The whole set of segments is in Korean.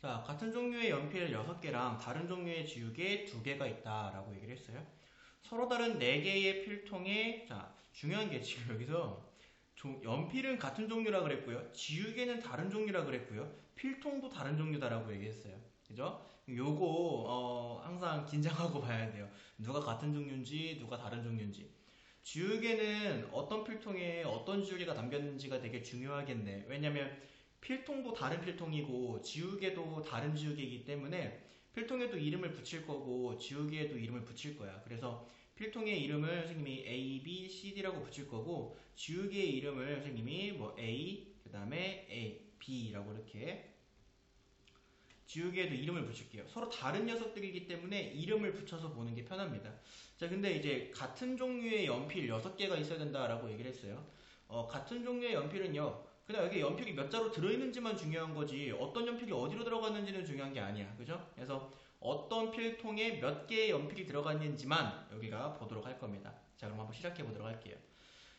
자, 같은 종류의 연필 6개랑 다른 종류의 지우개 2개가 있다라고 얘기를 했어요. 서로 다른 4개의 필통에, 자, 중요한 게 지금 여기서 연필은 같은 종류라 그랬고요. 지우개는 다른 종류라 그랬고요. 필통도 다른 종류다라고 얘기했어요. 그죠? 요거 항상 긴장하고 봐야 돼요. 누가 같은 종류인지 누가 다른 종류인지. 지우개는 어떤 필통에 어떤 지우개가 담겼는지가 되게 중요하겠네. 왜냐면 필통도 다른 필통이고 지우개도 다른 지우개이기 때문에 필통에도 이름을 붙일 거고 지우개에도 이름을 붙일 거야. 그래서 필통의 이름을 선생님이 A, B, C, D라고 붙일 거고 지우개의 이름을 선생님이 뭐 A, 그 다음에 A, B라고 이렇게 지우개에도 이름을 붙일게요. 서로 다른 녀석들이기 때문에 이름을 붙여서 보는 게 편합니다. 자, 근데 이제 같은 종류의 연필 6개가 있어야 된다라고 얘기를 했어요. 같은 종류의 연필은요. 그냥 여기 연필이 몇 자루 들어있는지만 중요한 거지 어떤 연필이 어디로 들어갔는지는 중요한 게 아니야. 그죠? 그래서 어떤 필통에 몇 개의 연필이 들어갔는지만 여기가 보도록 할 겁니다. 자, 그럼 한번 시작해 보도록 할게요.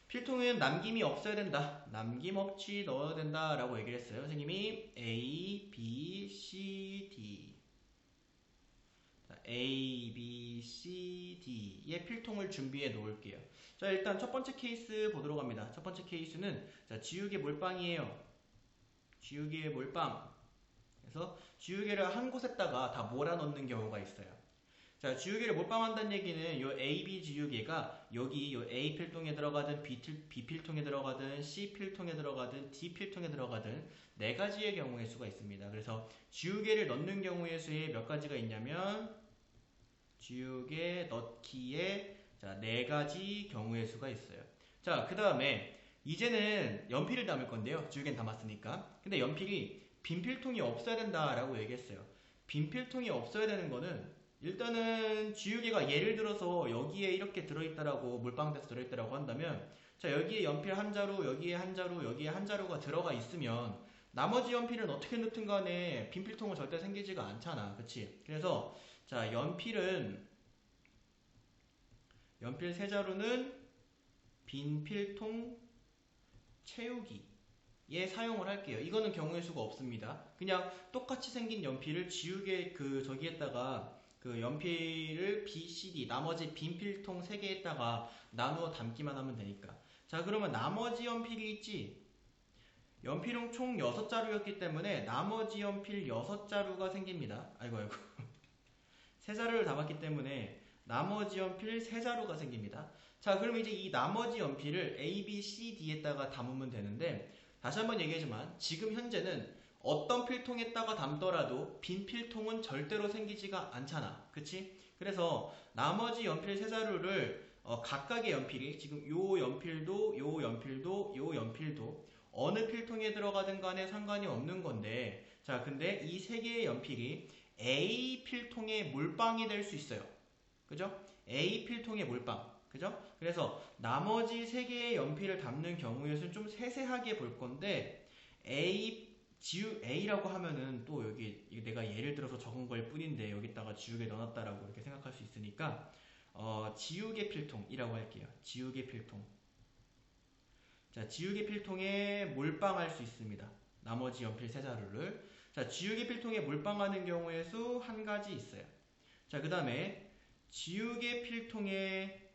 필통은 남김이 없어야 된다. 남김없이 넣어야 된다 라고 얘기를 했어요. 선생님이 A, B, C, D A, B, C, D의 필통을 준비해 놓을게요. 자, 일단 첫 번째 케이스 보도록 합니다. 첫 번째 케이스는 자, 지우개 몰빵이에요. 지우개의 몰빵. 그래서 지우개를 한 곳에다가 다 몰아 넣는 경우가 있어요. 자, 지우개를 몰빵한다는 얘기는 요 AB 지우개가 여기 요 A 필통에 들어가든 B 필통에 들어가든 C 필통에 들어가든 D 필통에 들어가든 네 가지의 경우의 수가 있습니다. 그래서 지우개를 넣는 경우의 수에 몇 가지가 있냐면 지우개 넣기에 자, 네 가지 경우의 수가 있어요. 자, 그 다음에 이제는 연필을 담을 건데요. 지우개는 담았으니까. 근데 연필이 빈 필통이 없어야 된다라고 얘기했어요. 빈 필통이 없어야 되는 거는 일단은 지우개가 예를 들어서 여기에 이렇게 들어있다라고 물방울에서 들어있다라고 한다면 자, 여기에 연필 한 자루, 여기에 한 자루, 여기에 한 자루가 들어가 있으면 나머지 연필은 어떻게 넣든 간에 빈 필통은 절대 생기지가 않잖아. 그치? 그래서 자, 연필 세 자루는 빈 필통 채우기에 사용을 할게요. 이거는 경우의 수가 없습니다. 그냥 똑같이 생긴 연필을 지우개 저기에다가 그 연필을 B, C, D 나머지 빈 필통 3개에다가 나누어 담기만 하면 되니까. 자, 그러면 나머지 연필이 있지. 연필은 총 6자루였기 때문에 나머지 연필 6자루가 생깁니다. 아이고 아이고. 3자루를 담았기 때문에 나머지 연필 3자루가 생깁니다. 자, 그럼 이제 이 나머지 연필을 A, B, C, D에다가 담으면 되는데 다시 한번 얘기하지만 지금 현재는 어떤 필통에다가 담더라도 빈 필통은 절대로 생기지가 않잖아. 그치? 그래서 나머지 연필 3자루를 각각의 연필이 지금 요 연필도 요 연필도 요 연필도 어느 필통에 들어가든 간에 상관이 없는 건데 자, 근데 이 3개의 연필이 A 필통의 몰빵이 될 수 있어요. 그죠? A 필통의 몰빵. 그죠? 그래서 나머지 3개의 연필을 담는 경우의 수는 좀 세세하게 볼 건데 A라고 하면은 또 여기 내가 예를 들어서 적은 걸 뿐인데 여기다가 지우개 넣어놨다라고 이렇게 생각할 수 있으니까 지우개 필통이라고 할게요. 지우개 필통. 자, 지우개 필통에 몰빵할 수 있습니다. 나머지 연필 3자루를. 자, 지우개 필통에 몰빵하는 경우의 수 한 가지 있어요. 자, 그 다음에 지우개 필통에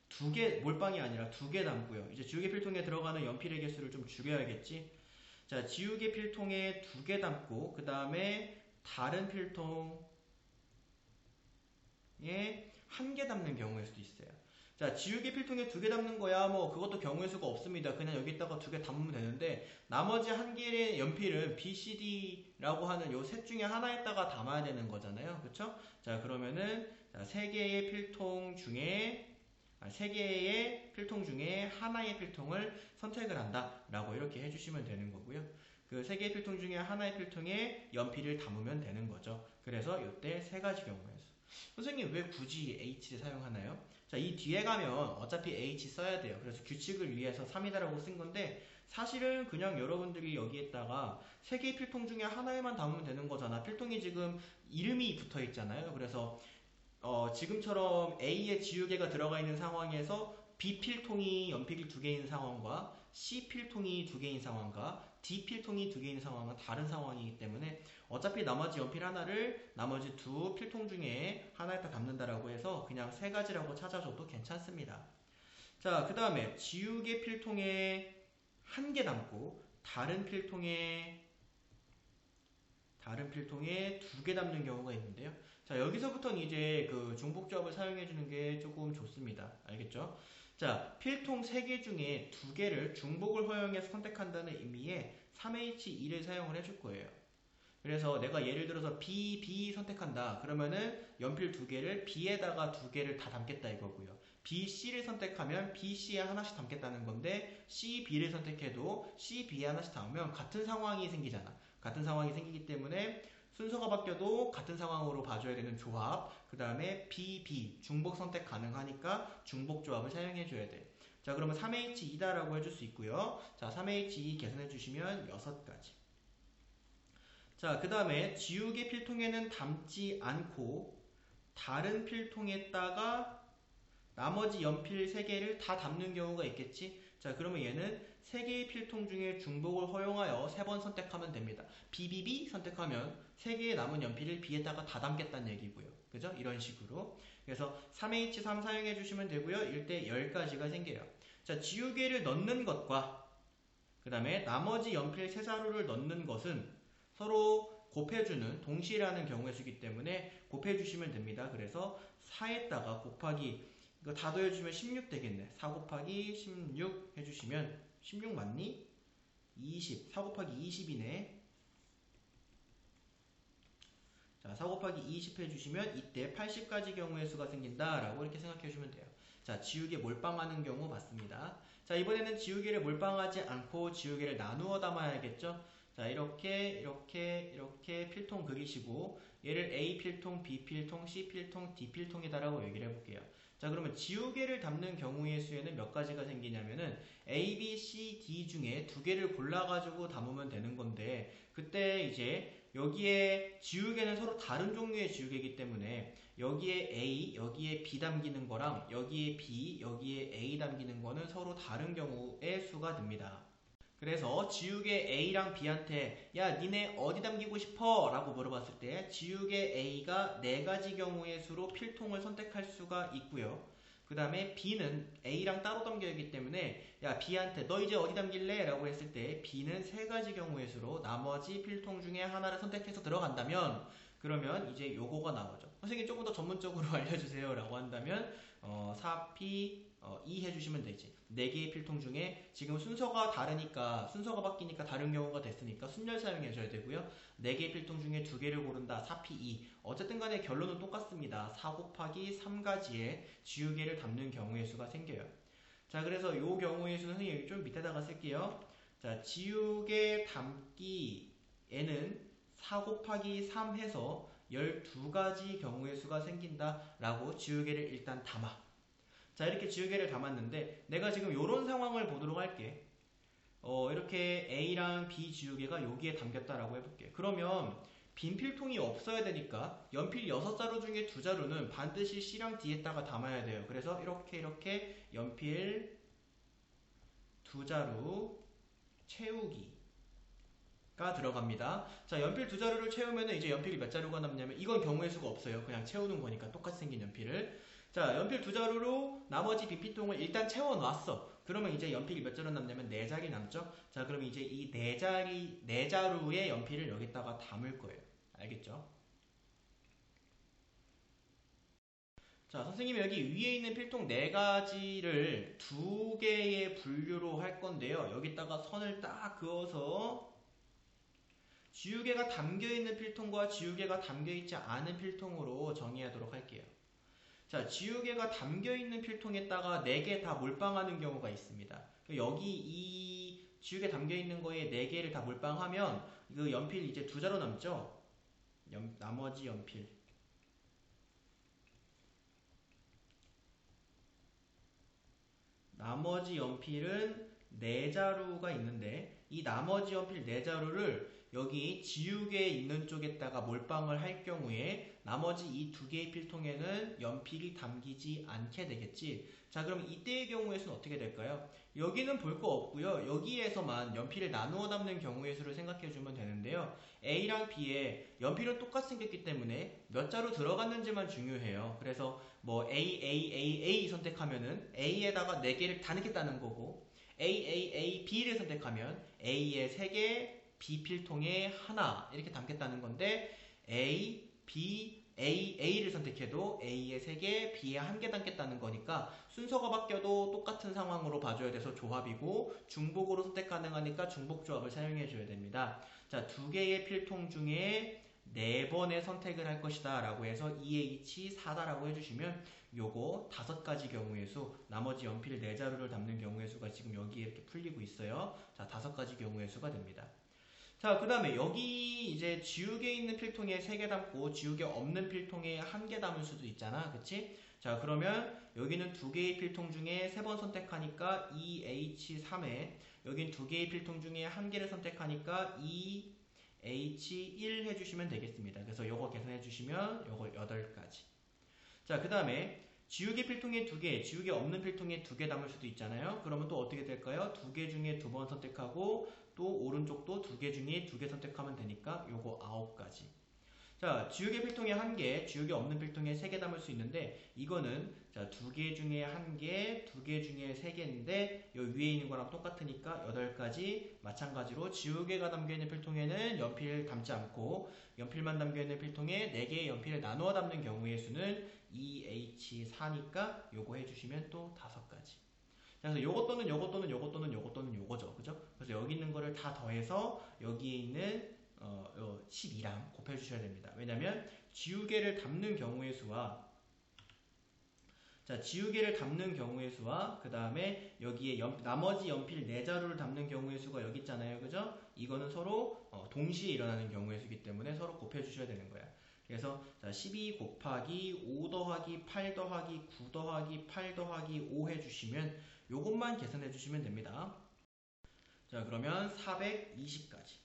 2개, 몰빵이 아니라 2개 담고요. 이제 지우개 필통에 들어가는 연필의 개수를 좀 줄여야겠지. 자, 지우개 필통에 2개 담고 그 다음에 다른 필통에 1개 담는 경우일 수도 있어요. 자, 지우개 필통에 2개 담는 거야 뭐 그것도 경우의 수가 없습니다. 그냥 여기다가 2개 담으면 되는데 나머지 1개의 연필은 B, C, D라고 하는 요 셋 중에 하나에다가 담아야 되는 거잖아요. 그쵸? 자, 그러면은 3개의 필통 중에 3개의 필통 중에 하나의 필통을 선택을 한다 라고 이렇게 해주시면 되는 거고요. 그 3개의 필통 중에 하나의 필통에 연필을 담으면 되는 거죠. 그래서 이때 3가지 경우의 수. 선생님 왜 굳이 H를 사용하나요? 자, 이 뒤에 가면 어차피 H 써야 돼요. 그래서 규칙을 위해서 3이다라고 쓴 건데 사실은 그냥 여러분들이 여기에다가 3개의 필통 중에 하나에만 담으면 되는 거잖아. 필통이 지금 이름이 붙어 있잖아요. 그래서 지금처럼 A에 지우개가 들어가 있는 상황에서 B 필통이 연필이 2개인 상황과 C 필통이 2개인 상황과 D 필통이 두 개 있는 상황은 다른 상황이기 때문에 어차피 나머지 연필 하나를 나머지 두 필통 중에 하나에다 담는다라고 해서 그냥 세 가지라고 찾아줘도 괜찮습니다. 자, 그 다음에 지우개 필통에 한 개 담고 다른 필통에 두 개 담는 경우가 있는데요. 자, 여기서부터는 이제 그 중복조합을 사용해주는 게 조금 좋습니다. 알겠죠? 자, 필통 3개 중에 2개를 중복을 허용해서 선택한다는 의미의 3H2를 사용을 해줄 거예요. 그래서 내가 예를 들어서 B 선택한다. 그러면은 연필 2개를 B에다가 2개를 다 담겠다 이거고요. B, C를 선택하면 B, C에 하나씩 담겠다는 건데 C, B를 선택해도 C, B에 하나씩 담으면 같은 상황이 생기잖아. 같은 상황이 생기기 때문에 순서가 바뀌어도 같은 상황으로 봐줘야 되는 조합, 그 다음에 B 중복 선택 가능하니까 중복 조합을 사용해줘야 돼. 자, 그러면 3H2다라고 해줄 수 있고요. 자, 3H2 계산해주시면 6가지. 자, 그 다음에 지우개 필통에는 담지 않고 다른 필통에다가 나머지 연필 3개를 다 담는 경우가 있겠지? 자, 그러면 얘는 3개의 필통 중에 중복을 허용하여 3번 선택하면 됩니다. BBB 선택하면 3개의 남은 연필을 B에다가 다 담겠다는 얘기고요. 그죠? 이런 식으로. 그래서 3H3 사용해 주시면 되고요. 1대 10가지가 생겨요. 자, 지우개를 넣는 것과 그 다음에 나머지 연필 3자루를 넣는 것은 서로 곱해주는 동시라는 경우의 수이기 때문에 곱해주시면 됩니다. 그래서 4에다가 곱하기 이거 다 더해주면 16 되겠네. 4 곱하기 16 해주시면 16 맞니? 20. 4 곱하기 20이네. 자, 4 곱하기 20 해주시면 이때 80가지 경우의 수가 생긴다라고 이렇게 생각해주면 돼요. 자, 지우개 몰빵하는 경우 맞습니다. 자, 이번에는 지우개를 몰빵하지 않고 지우개를 나누어 담아야겠죠? 자, 이렇게 필통 그리시고 얘를 A 필통, B 필통, C 필통, D 필통이다라고 얘기를 해볼게요. 자, 그러면 지우개를 담는 경우의 수에는 몇 가지가 생기냐면은 A, B, C, D 중에 2개를 골라가지고 담으면 되는 건데 그때 이제 여기에 지우개는 서로 다른 종류의 지우개이기 때문에 여기에 A, 여기에 B 담기는 거랑 여기에 B, 여기에 A 담기는 거는 서로 다른 경우의 수가 됩니다. 그래서 지우개 A랑 B한테 야 니네 어디 담기고 싶어? 라고 물어봤을 때 지우개 A가 4가지 경우의 수로 필통을 선택할 수가 있고요. 그 다음에 B는 A랑 따로 담겨야 하기 때문에 야 B한테 너 이제 어디 담길래? 라고 했을 때 B는 3가지 경우의 수로 나머지 필통 중에 하나를 선택해서 들어간다면 그러면 이제 요거가 나오죠. 선생님 조금 더 전문적으로 알려주세요 라고 한다면 4P 2 해주시면 되지. 4개의 필통 중에 지금 순서가 바뀌니까 다른 경우가 됐으니까 순열 사용해줘야 되고요. 4개의 필통 중에 2개를 고른다. 4P 2. 어쨌든 간에 결론은 똑같습니다. 4 곱하기 3가지의 지우개를 담는 경우의 수가 생겨요. 자, 그래서 요 경우의 수는 선생님 좀 밑에다가 쓸게요. 자, 지우개 담기에는 4 곱하기 3 해서 12가지 경우의 수가 생긴다라고 지우개를 일단 담아. 자, 이렇게 지우개를 담았는데 내가 지금 이런 상황을 보도록 할게. 이렇게 A랑 B 지우개가 여기에 담겼다라고 해볼게. 그러면 빈 필통이 없어야 되니까 연필 6자루 중에 2자루는 반드시 C랑 D에다가 담아야 돼요. 그래서 이렇게 연필 2자루 채우기가 들어갑니다. 자, 연필 2자루를 채우면 이제 연필이 몇 자루가 남냐면 이건 경우의 수가 없어요. 그냥 채우는 거니까 똑같이 생긴 연필을. 자, 연필 2자루로 나머지 빈 필통을 일단 채워놨어. 그러면 이제 연필이 몇 자루 남냐면 4자리 남죠? 자, 그럼 이제 이 4자루의 연필을 여기다가 담을 거예요. 알겠죠? 자, 선생님이 여기 위에 있는 필통 4가지를 2개의 분류로 할 건데요. 여기다가 선을 딱 그어서 지우개가 담겨있는 필통과 지우개가 담겨있지 않은 필통으로 정의하도록 할게요. 자, 지우개가 담겨있는 필통에다가 4개 다 몰빵하는 경우가 있습니다. 여기 이 지우개 담겨있는 거에 4개를 다 몰빵하면 그 연필 이제 2자루 남죠? 나머지 연필. 나머지 연필은 4자루가 있는데 이 나머지 연필 4자루를 여기 지우개 있는 쪽에다가 몰빵을 할 경우에 나머지 이 두 개의 필통에는 연필이 담기지 않게 되겠지. 자, 그럼 이때의 경우에서는 어떻게 될까요? 여기는 볼 거 없고요. 여기에서만 연필을 나누어 담는 경우의 수를 생각해 주면 되는데요. A랑 B에 연필은 똑같이 생겼기 때문에 몇 자로 들어갔는지만 중요해요. 그래서 뭐 A 선택하면은 A에다가 4개를 다 넣겠다는 거고, B를 선택하면 A에 3개, B 필통에 하나 이렇게 담겠다는 건데, A를 선택해도 A에 3개, B에 1개 담겠다는 거니까 순서가 바뀌어도 똑같은 상황으로 봐줘야 돼서 조합이고, 중복으로 선택 가능하니까 중복 조합을 사용해 줘야 됩니다. 자, 2개의 필통 중에 4번의 선택을 할 것이다 라고 해서 EH 4다라고 해주시면 요거 5가지 경우의 수, 나머지 연필 4자루를 담는 경우의 수가 지금 여기에 이렇게 풀리고 있어요. 자, 5가지 경우의 수가 됩니다. 자, 그 다음에 여기 이제 지우개 있는 필통에 3개 담고 지우개 없는 필통에 1개 담을 수도 있잖아. 그치? 자, 그러면 여기는 2개의 필통 중에 3번 선택하니까 EH3에, 여긴 2개의 필통 중에 1개를 선택하니까 EH1 해주시면 되겠습니다. 그래서 요거 계산해 주시면 요거 8가지. 자, 그 다음에 지우개 필통에 2개, 지우개 없는 필통에 2개 담을 수도 있잖아요. 그러면 또 어떻게 될까요? 2개 중에 2번 선택하고 또 오른쪽도 2개 중에 2개 선택하면 되니까 요거 9가지. 자, 지우개 필통에 1개, 지우개 없는 필통에 3개 담을 수 있는데, 이거는 자 2개 중에 1개, 2개 중에 3개인데 요 위에 있는 거랑 똑같으니까 8가지. 마찬가지로 지우개가 담겨있는 필통에는 연필 담지 않고 연필만 담겨있는 필통에 4개의 연필을 나누어 담는 경우의 수는 EH4니까 요거 해주시면 또 5가지. 그래서 요것 또는 요것 또는 요것 또는 요것 또는 요거죠. 그죠? 그래서 여기 있는 거를 다 더해서 여기에 있는 12랑 곱해주셔야 됩니다. 왜냐면 지우개를 담는 경우의 수와, 자, 지우개를 담는 경우의 수와 그 다음에 여기에 나머지 연필 4자루를 담는 경우의 수가 여기 있잖아요. 그죠? 이거는 서로 동시에 일어나는 경우의 수이기 때문에 서로 곱해주셔야 되는 거야. 그래서 자, 12 곱하기 5 더하기 8 더하기 9 더하기 8 더하기 5 해주시면 요것만 계산해 주시면 됩니다. 자, 그러면 420까지.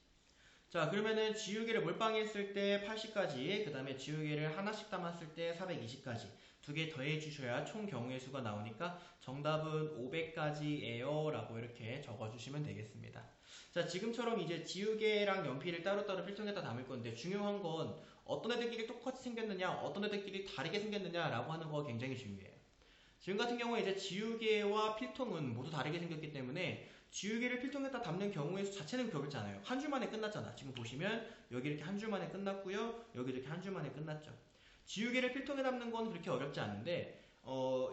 자, 그러면은 지우개를 몰빵했을 때 80까지, 그 다음에 지우개를 하나씩 담았을 때 420까지 두 개 더해 주셔야 총 경우의 수가 나오니까 정답은 500까지예요 라고 이렇게 적어주시면 되겠습니다. 자, 지금처럼 이제 지우개랑 연필을 따로따로 필통에다 담을 건데, 중요한 건 어떤 애들끼리 똑같이 생겼느냐, 어떤 애들끼리 다르게 생겼느냐 라고 하는 거가 굉장히 중요해요. 지금 같은 경우에 이제 지우개와 필통은 모두 다르게 생겼기 때문에 지우개를 필통에다 담는 경우의 수 자체는 어렵지 않아요. 한 줄 만에 끝났잖아. 지금 보시면 여기 이렇게 한 줄 만에 끝났고요. 여기 이렇게 한 줄 만에 끝났죠. 지우개를 필통에 담는 건 그렇게 어렵지 않은데,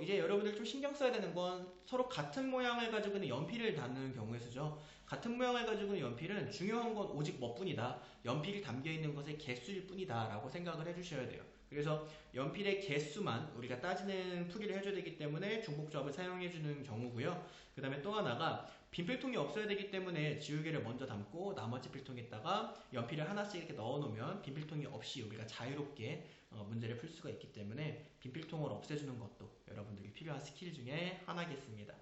이제 여러분들 좀 신경 써야 되는 건 서로 같은 모양을 가지고 있는 연필을 담는 경우의 수죠. 같은 모양을 가지고 있는 연필은 중요한 건 오직 뭐뿐이다. 연필이 담겨있는 것의 개수일 뿐이다 라고 생각을 해주셔야 돼요. 그래서 연필의 개수만 우리가 따지는 풀이를 해줘야 되기 때문에 중복조합을 사용해주는 경우고요. 그 다음에 또 하나가 빈 필통이 없어야 되기 때문에 지우개를 먼저 담고 나머지 필통에다가 연필을 하나씩 이렇게 넣어놓으면 빈 필통이 없이 우리가 자유롭게 문제를 풀 수가 있기 때문에 빈 필통을 없애주는 것도 여러분들이 필요한 스킬 중에 하나겠습니다.